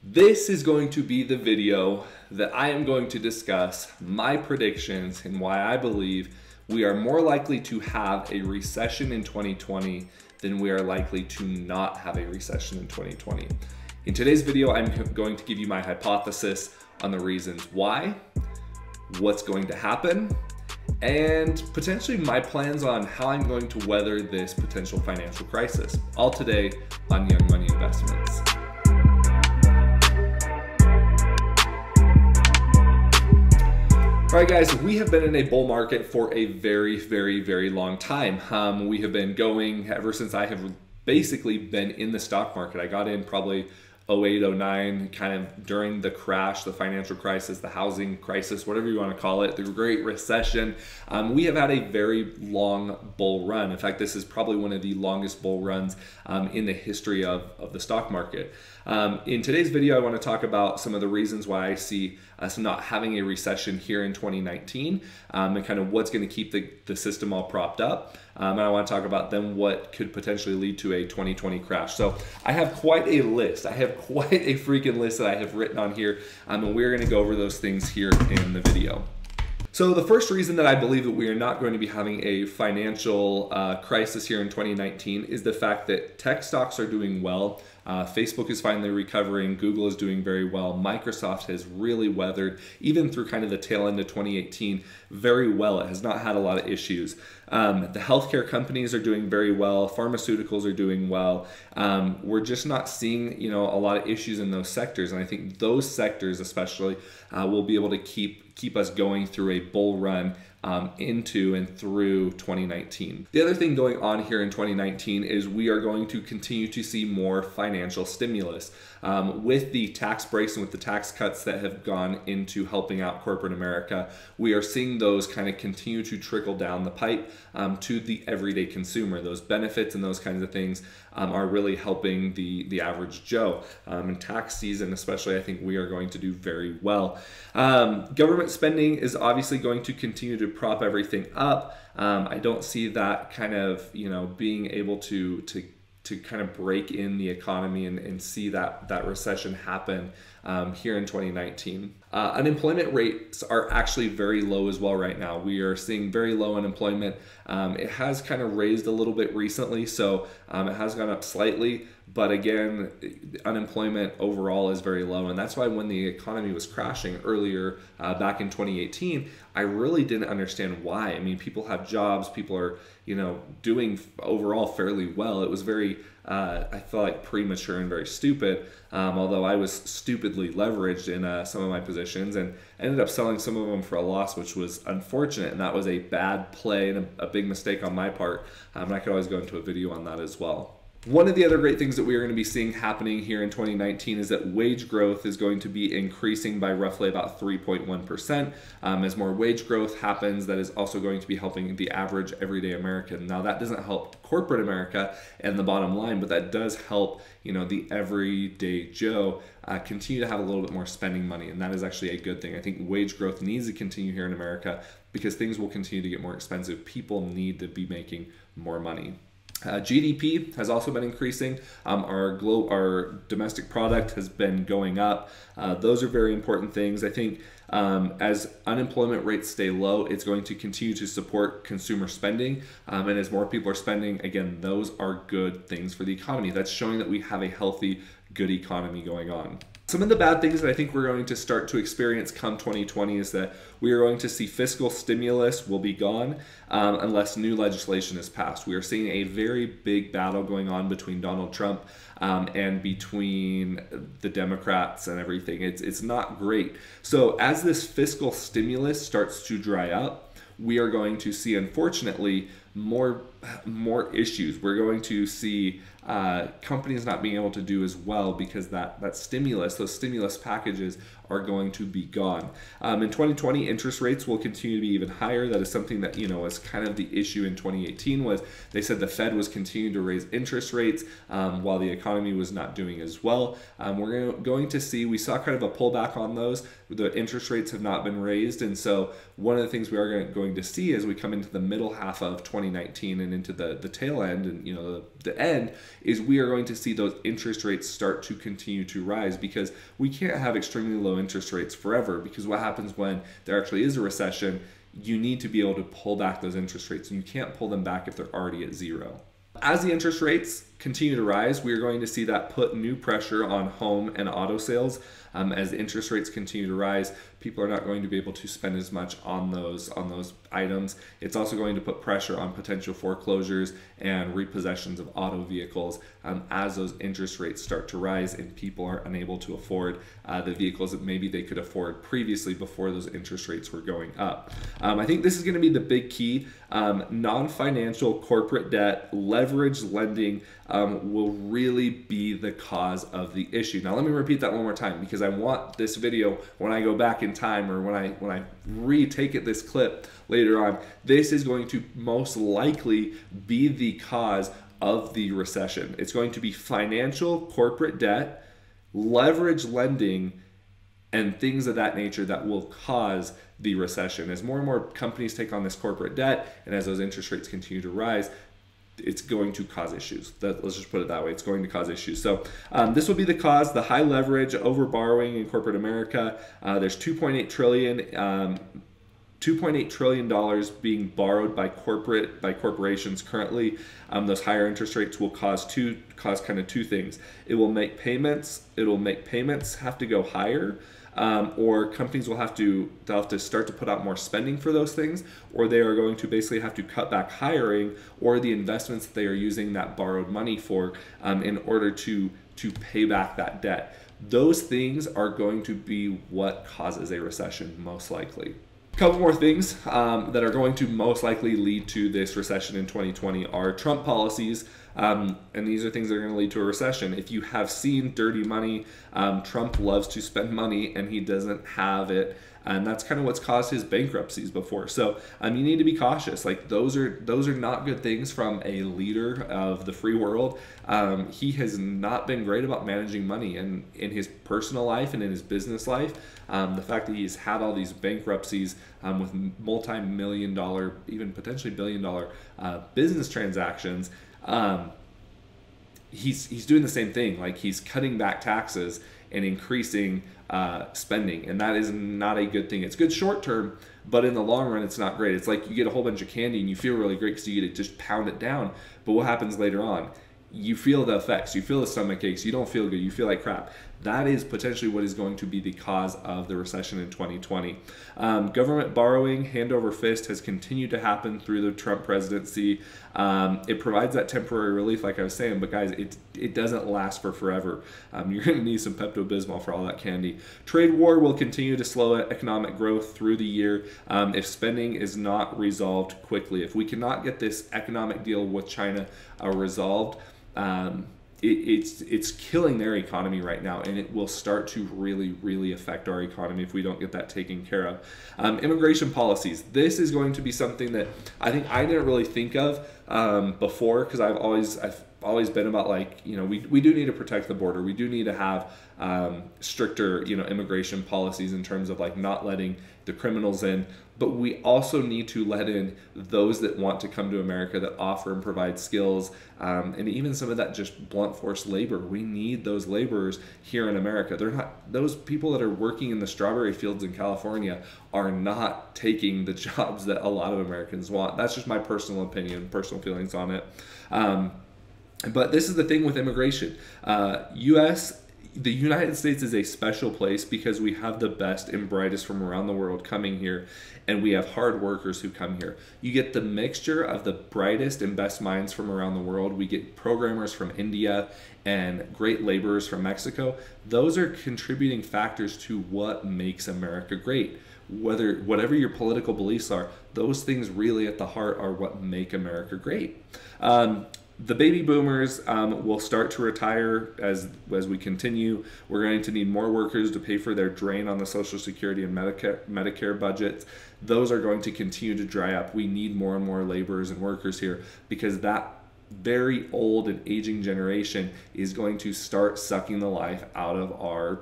This is going to be the video that I am going to discuss my predictions and why I believe we are more likely to have a recession in 2020 than we are likely to not have a recession in 2020. In today's video, I'm going to give you my hypothesis on the reasons why, what's going to happen, and potentially my plans on how I'm going to weather this potential financial crisis. All today on Young Money Investments. All right, guys, we have been in a bull market for a very long time. We have been going ever since I have basically been in the stock market. I got in probably 08, 09, kind of during the crash, the financial crisis, the housing crisis, whatever you want to call it, the Great Recession. We have had a very long bull run. In fact, this is probably one of the longest bull runs in the history of the stock market. In today's video, I want to talk about some of the reasons why I see us not having a recession here in 2019 and kind of what's going to keep the system all propped up. And I want to talk about then what could potentially lead to a 2020 crash. So I have quite a list. I have quite a freaking list that I have written on here. And we're going to go over those things here in the video. So the first reason that I believe that we are not going to be having a financial crisis here in 2019 is the fact that tech stocks are doing well. Facebook is finally recovering. Google is doing very well. Microsoft has really weathered, even through kind of the tail end of 2018, very well. It has not had a lot of issues. The healthcare companies are doing very well. Pharmaceuticals are doing well. We're just not seeing, a lot of issues in those sectors. And I think those sectors especially will be able to keep us going through a bull run into and through 2019. The other thing going on here in 2019 is we are going to continue to see more financial stimulus. With the tax breaks and with the tax cuts that have gone into helping out corporate America, we are seeing those kind of continue to trickle down the pipe to the everyday consumer. Those benefits and those kinds of things are really helping the average Joe. In tax season especially, I think we are going to do very well. Government spending is obviously going to continue to prop everything up. I don't see that kind of, being able to kind of break in the economy and see that recession happen here in 2019. Unemployment rates are actually very low as well right now. We are seeing very low unemployment. It has kind of raised a little bit recently, so it has gone up slightly. But again, unemployment overall is very low. And that's why when the economy was crashing earlier back in 2018, I really didn't understand why. I mean, people have jobs, people are, doing overall fairly well. It was very, I felt like premature and very stupid, although I was stupidly leveraged in some of my positions and ended up selling some of them for a loss, which was unfortunate. And that was a bad play and a big mistake on my part. And I could always go into a video on that as well. One of the other great things that we are going to be seeing happening here in 2019 is that wage growth is going to be increasing by roughly about 3.1%. As more wage growth happens, that is also going to be helping the average everyday American. Now, that doesn't help corporate America and the bottom line, but that does help, the everyday Joe continue to have a little bit more spending money. And that is actually a good thing. I think wage growth needs to continue here in America because things will continue to get more expensive. People need to be making more money. GDP has also been increasing. Our domestic product has been going up. Those are very important things. I think as unemployment rates stay low, it's going to continue to support consumer spending. And as more people are spending, again, those are good things for the economy. That's showing that we have a healthy, good economy going on. Some of the bad things that I think we're going to start to experience come 2020 is that we are going to see fiscal stimulus will be gone unless new legislation is passed. We are seeing a very big battle going on between Donald Trump and between the Democrats and everything. It's not great. So as this fiscal stimulus starts to dry up, we are going to see, unfortunately, more issues. We're going to see companies not being able to do as well because those stimulus packages are going to be gone. In 2020, interest rates will continue to be even higher. That is something that, was kind of the issue in 2018 was they said the Fed was continuing to raise interest rates while the economy was not doing as well. We're going to see, we saw kind of a pullback on those. The interest rates have not been raised. And so one of the things we are going to see as we come into the middle half of 2019 and into the tail end and the end, is we are going to see those interest rates start to continue to rise, because we can't have extremely low interest rates forever, because what happens when there actually is a recession, you need to be able to pull back those interest rates, and you can't pull them back if they're already at zero. As the interest rates continue to rise, we are going to see that put new pressure on home and auto sales. As the interest rates continue to rise, people are not going to be able to spend as much on those items. It's also going to put pressure on potential foreclosures and repossessions of auto vehicles as those interest rates start to rise and people are unable to afford the vehicles that maybe they could afford previously before those interest rates were going up. I think this is going to be the big key. Non-financial corporate debt, leverage lending will really be the cause of the issue. Now let me repeat that one more time, because I want this video, when I go back in time or when I retake it, this clip later on, this is going to most likely be the cause of the recession. It's going to be financial corporate debt, leverage lending, and things of that nature that will cause the recession. As more and more companies take on this corporate debt, and as those interest rates continue to rise, it's going to cause issues. Let's just put it that way. It's going to cause issues. So this will be the cause: the high leverage, over borrowing in corporate America. There's $2.8 trillion being borrowed by corporations currently. Those higher interest rates will cause kind of two things. It will make payments have to go higher. Or companies will have to start to put out more spending for those things, or they are going to basically have to cut back hiring or the investments that they are using that borrowed money for in order to pay back that debt. Those things are going to be what causes a recession most likely. A couple more things that are going to most likely lead to this recession in 2020 are Trump policies. And these are things that are going to lead to a recession. If you have seen Dirty Money, Trump loves to spend money and he doesn't have it. And that's kind of what's caused his bankruptcies before. So you need to be cautious. Like those are not good things from a leader of the free world. He has not been great about managing money, and in his personal life and in his business life. The fact that he's had all these bankruptcies with multi-million-dollar, even potentially billion-dollar business transactions. He's doing the same thing. Like he's cutting back taxes and increasing spending, and that is not a good thing. It's good short term, but in the long run, it's not great. It's like you get a whole bunch of candy and you feel really great because you get to just pound it down. But what happens later on? You feel the effects. You feel the stomach aches. You don't feel good. You feel like crap. That is potentially what is going to be the cause of the recession in 2020. Government borrowing, hand over fist, has continued to happen through the Trump presidency. It provides that temporary relief, like I was saying, but guys, it doesn't last for forever. You're going to need some Pepto-Bismol for all that candy. Trade war will continue to slow economic growth through the year if spending is not resolved quickly. If we cannot get this economic deal with China resolved, it's killing their economy right now, and it will start to really affect our economy if we don't get that taken care of. Immigration policies. This is going to be something that I think I didn't really think of before, because I've always been about, like, we do need to protect the border. We do need to have stricter immigration policies in terms of like not letting the criminals in, but we also need to let in those that want to come to America, that offer and provide skills, and even some of that just blunt force labor. We need those laborers here in America. They're not, those people that are working in the strawberry fields in California are not taking the jobs that a lot of Americans want. That's just my personal opinion, personal feelings on it. But this is the thing with immigration. The United States is a special place because we have the best and brightest from around the world coming here, and we have hard workers who come here. You get the mixture of the brightest and best minds from around the world. We get programmers from India and great laborers from Mexico. Those are contributing factors to what makes America great. Whatever your political beliefs are, those things really at the heart are what make America great. The baby boomers will start to retire as we continue. We're going to need more workers to pay for their drain on the Social Security and Medicare budgets. Those are going to continue to dry up. We need more and more laborers and workers here because that very old and aging generation is going to start sucking the life out of our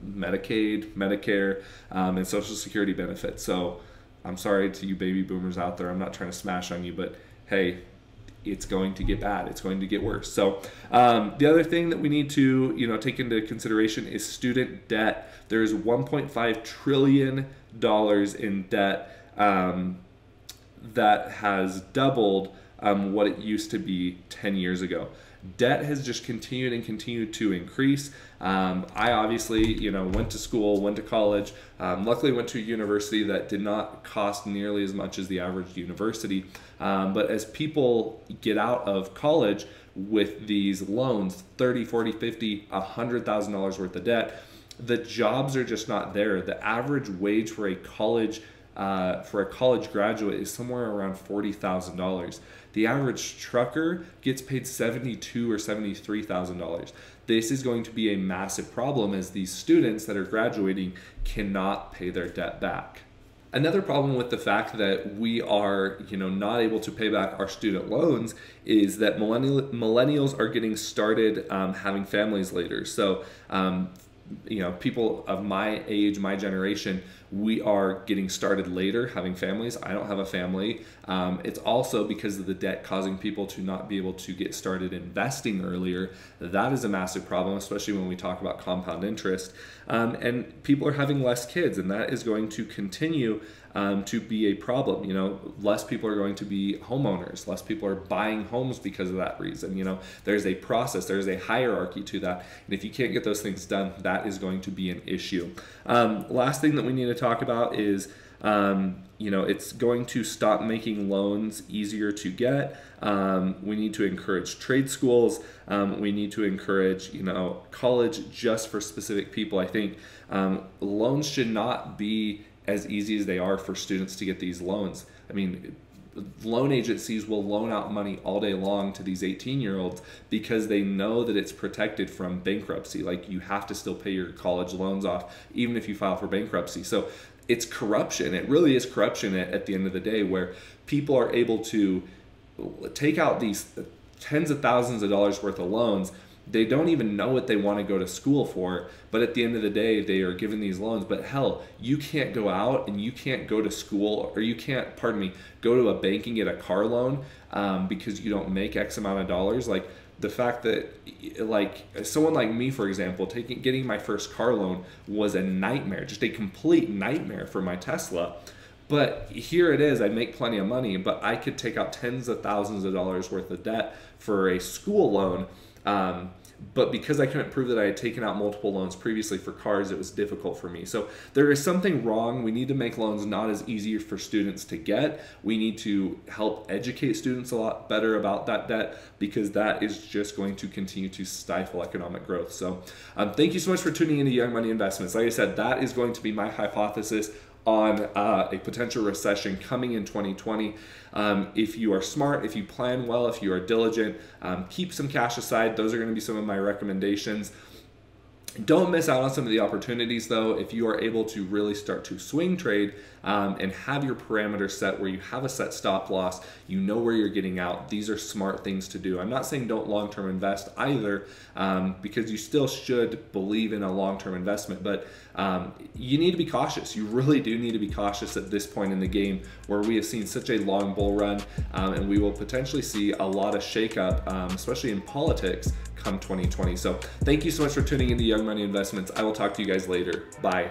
Medicaid, Medicare, and Social Security benefits. So I'm sorry to you baby boomers out there. I'm not trying to smash on you, but hey, it's going to get bad. It's going to get worse. So the other thing that we need to take into consideration is student debt. There's $1.5 trillion in debt that has doubled what it used to be 10 years ago. Debt has just continued and continued to increase. I obviously, went to school, went to college. Luckily, went to a university that did not cost nearly as much as the average university. But as people get out of college with these loans, $30, $40, $50, $100,000 worth of debt, the jobs are just not there. The average wage for a college graduate is somewhere around $40,000. The average trucker gets paid $72,000 or $73,000. This is going to be a massive problem as these students that are graduating cannot pay their debt back. Another problem with the fact that we are, not able to pay back our student loans is that millennials are getting started having families later. So, people of my age, my generation, we are getting started later having families. I don't have a family. It's also because of the debt causing people to not be able to get started investing earlier. That is a massive problem, especially when we talk about compound interest. And people are having less kids, and that is going to continue to be a problem. Less people are going to be homeowners. Less people are buying homes because of that reason. There's a process, there's a hierarchy to that. And if you can't get those things done, that is going to be an issue. Last thing that we need to talk about is, it's going to stop making loans easier to get. We need to encourage trade schools. We need to encourage, college just for specific people. I think loans should not be as easy as they are for students to get these loans. I mean, loan agencies will loan out money all day long to these 18-year-olds because they know that it's protected from bankruptcy. Like, you have to still pay your college loans off even if you file for bankruptcy. So it's corruption. It really is corruption at the end of the day, where people are able to take out these tens of thousands of dollars worth of loans. They don't even know what they want to go to school for, but at the end of the day, they are given these loans. But hell, you can't go out and you can't go to school, or you can't, go to a bank and get a car loan because you don't make X amount of dollars. Like, the fact that, someone like me, for example, getting my first car loan was a nightmare, just a complete nightmare for my Tesla. But here it is, I make plenty of money, but I could take out tens of thousands of dollars worth of debt for a school loan. But because I couldn't prove that I had taken out multiple loans previously for cars, it was difficult for me. So there is something wrong. We need to make loans not as easy for students to get. We need to help educate students a lot better about that debt, because that is just going to continue to stifle economic growth. So thank you so much for tuning into Young Money Investments. Like I said, that is going to be my hypothesis on a potential recession coming in 2020. If you are smart, if you plan well, if you are diligent, keep some cash aside. Those are going to be some of my recommendations. Don't miss out on some of the opportunities, though. If you are able to really start to swing trade and have your parameters set where you have a set stop loss, you know where you're getting out. These are smart things to do. I'm not saying don't long-term invest either, because you still should believe in a long-term investment, but you need to be cautious. You really do need to be cautious at this point in the game, where we have seen such a long bull run, and we will potentially see a lot of shakeup, especially in politics, come 2020. So thank you so much for tuning into Young Money Investments. I will talk to you guys later. Bye.